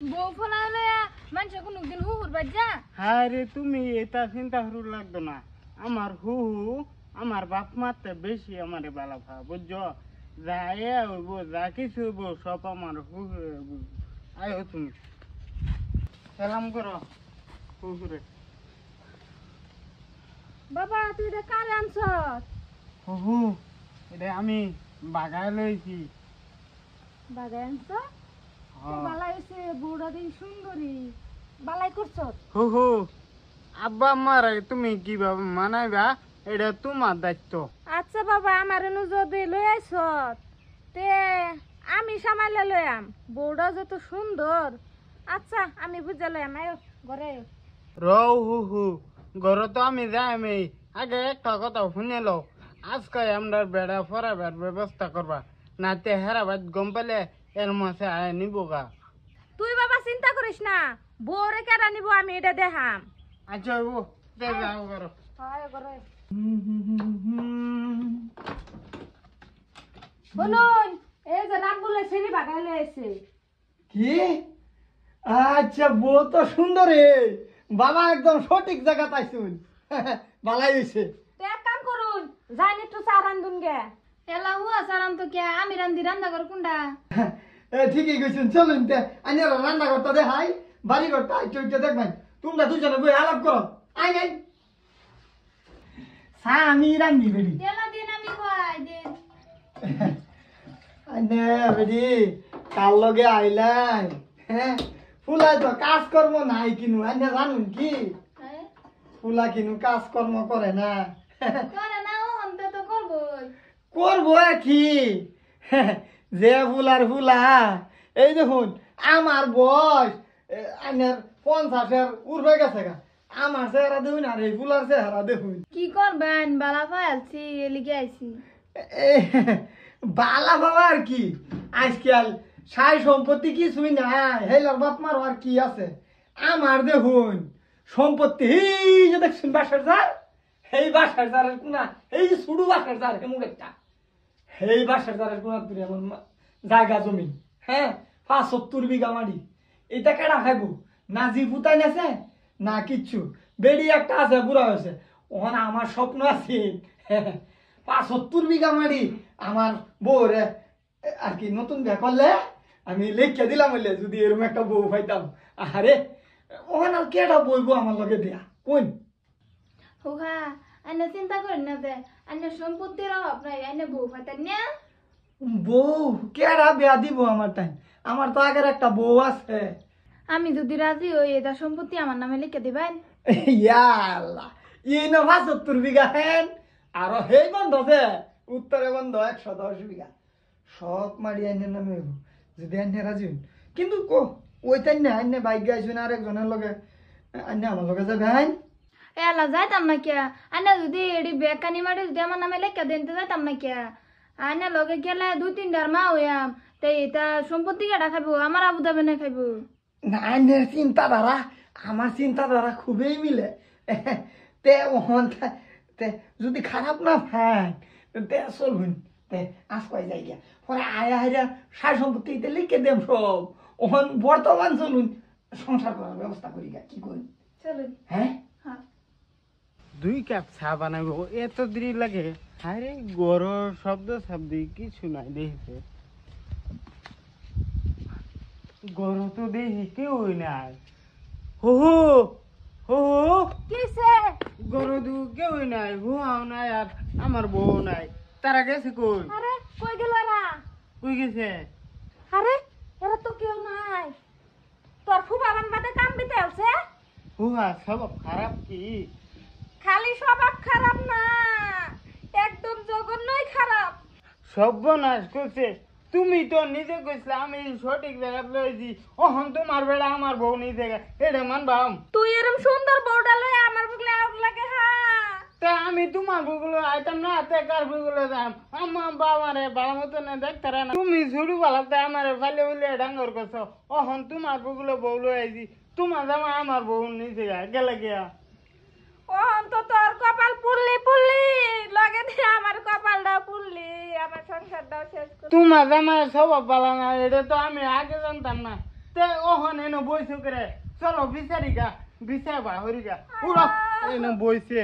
বউ ফলালে মানুষ কোনদিন হুহুর বাজ্যা। হ্যাঁ রে, তুমি এটা চিন্তা করু লাগতো না। আমার আমার বাপ মারতে বেশি আমারে বালা ভা বুঝছো। যা হইব যা কিছু হইব সব আমার আয়ো তুমি সালাম করো হুহুরে। বাবা তুই এটা কারে আনছস? হুহু এটা আমি বাগায় লইছি। বাগায় আনছস? বালাই হইছে, বউটা দেখি সুন্দরী। বালাই করছস? হুহু আব্বা মারে তুমি কিভাবে মানাইবা এটা তোমার দায়িত্ব। আচ্ছা বাবা, আমার এনু যদি লই আইছত তে আমি সামাইলে লইয়াম। বউটা যত সুন্দর। আচ্ছা আমি বুঝে লইয়াম। আয়ো ঘরে আয়ো। রও হুহু ঘরে তো আমি যাইমি, আগে একটা কথা শুনে লো। আজকে আমরা বেড়া ফরাবার ব্যবস্থা করবা, নাতে হেরাবাদ গম পেলে এর মাসে আয় নিব গা। তুই বাবা চিন্তা করিস না, বউরে কেডা নিব আমি এটা দেখাম। আচ্ছা ও যাও করো। আয় ঘরে। শুনুন, এই যে নাকগুলো ছেড়ে বাগাই লইছে। কি? আচ্ছা, বউ তো সুন্দর রে বাবা, একদম সঠিক জায়গা পাইছুন। ভালাই হইছে। তো এক কাম করুন, যাইন একটু চা রান্ধুন গে। এলা হুয়া চা রান্ধতো কে? আমি রান্ধি, রান্না কর কোনটা? ঠিকই কইছুন, চলুন তে আইনারা রান্না করতে দেখাই, বাড়ি করতে আইটা দেখবেন। তোমরা দুজনে বই আলাপ করো। আই নাই চা আমি রান্ধি বেড়ি। তেলা দিন আমি খাই দিন। আইনে বেড়ি কার লগে আইলাই। হ্যাঁ, ফুলাই তো কাজকর্ম নাই কিনু। আইনে জানুন কি ফুলা কিনু কাজকর্ম করে না। করে না, ও অন্ত তো করবই। করবো কি? যে ফুলার ফুলা। এই দেখুন আমার বয়স আইনের 50-এর উর্বে গেছে গা। আমার চেহারা দেখুন আর এই ফুলার চেহারা দেখুন। কি করবেন, বালা ফাইলছি এলিগে আইছি। বালা বাবা আর কি, আজকাল সাই সম্পত্তি কিছুই নাই। হেলার বাপ মার আর কি আছে? আমার দেখুন সম্পত্তি এই যে দেখছেন বাসার যার, এই বাসার যারের কোনা, এই যে শুরু বাসার যার হেমুক একটা, এই বাসার যারের কোনা তুই এমন জায়গা জমি। হ্যাঁ, 75 বিঘা মাটি। এটা কেডা খাইব? না জি পুতাই নেছে না কিচ্ছু। বেড়ি একটা আছে, বুড়া হয়েছে। ওখানে আমার স্বপ্ন আছে 75 বিঘা মাটি আমার বউরে আর কি নতুন বিয়ে করলে আমি লিখে দিলাম বললে যদি এরকম একটা বউ পাইতাম। আরে ওখানে আর কেডা বইবো আমার লগে দিয়া কোন? হুহা আইনা চিন্তা করেন না যে আইনা সম্পত্তির অভাব নাই, আইনা বউ ফাইতেন না। বউ কেডা বিয়া দিব আমার টাইম? আমার তো আগের একটা বউ আছে। আমি যদি রাজি হই, এটা সম্পত্তি আমার নামে লিখে দিবেন। ইয়াল্লাহ, এই না 75 বিঘা হেন আর হেই বন্ধ যে উত্তরে বন্ধ 110 বিঘা সব মারি আইনের নামে হইব যদি আইনে রাজি হইন। কিন্তু ওইটাই না আইনে বাইক গাইছুন আর একজনের লগে, আইনে আমার লগে যাবে আইন। এলা যাইতাম না কে? আইনা যদি এডি বেকানি মারি যদি আমার নামে লিখে দেন তো যাইতাম না কে? আইনা লগে গেলে 2-3টার মা হইয়াম। তাই এটা সম্পত্তি কেডা খাইব? আমার আবু দাবে না খাইব। না, আইনের চিন্তাধারা আমার চিন্তাধারা খুবই মিলে। তে ওহন তে যদি খারাপ না ভাই তে চলুন তে আজ কয় যাই গিয়া পরে আয়া হাইরা সার সম্পত্তিতে লিখে দেম সব। ওহন বর্তমান চলুন সংসার করার ব্যবস্থা করি গা, কি করি? চলুন। হ্যাঁ, 2 কাপ চা বানাবো, এত দেরি লাগে? আরে গরর শব্দ শব্দি কিছু নাই দেখছে। গরু তো দেখি কেউই নাই। হো হো হো কিসে? গরু দু কেউই নাই, হুয়াও নাই আর আমার বউ নাই। তারা গেছে কই? আরে কই গেল এরা? কই গেছে? আরে এরা তো কেউ নাই। তোর ফুবা বানবাদে কাম দিতে আছে। হুয়া সব খারাপ কি? খালি স্বভাব খারাপ না, একদম জঘন্যই খারাপ। সর্বনাশ করছে। তুমি তো নিজে কইছিলে আমি সঠিক জায়গা লইছি, ওহন তোমার বেড়া আমার বউ নিজে এটা মানবাম। তুই এরম সুন্দর বউটা লয়ে আমার বুকলে আউট লাগে। হ্যাঁ, তা আমি তোমার বুগুলো আইতাম না, তে কার বুগুলো যাম? আমার বাবারে ভালো মতো না দেখতে না। তুমি ছোট বেলাতে আমার ফাইলে উলে ডাঙ্গর করছো, ওহন তোমার বুগুলো বউ লই আইছি, তোমার জামা আমার বউ নিজে গেলে গিয়া। ওহন তো তোর কপাল পুরলি পুরলি লগে দিয়ে আমার কপালটাও পুরলি, আমার সংসারটাও শেষ করে। তোমার জামাই স্বভাব ভালো না, এটা তো আমি আগে জানতাম না। তে ওহন এনো বইছে করে চলো বিচারি গা বিচার বাহরি গা উড়ো এনো বইছে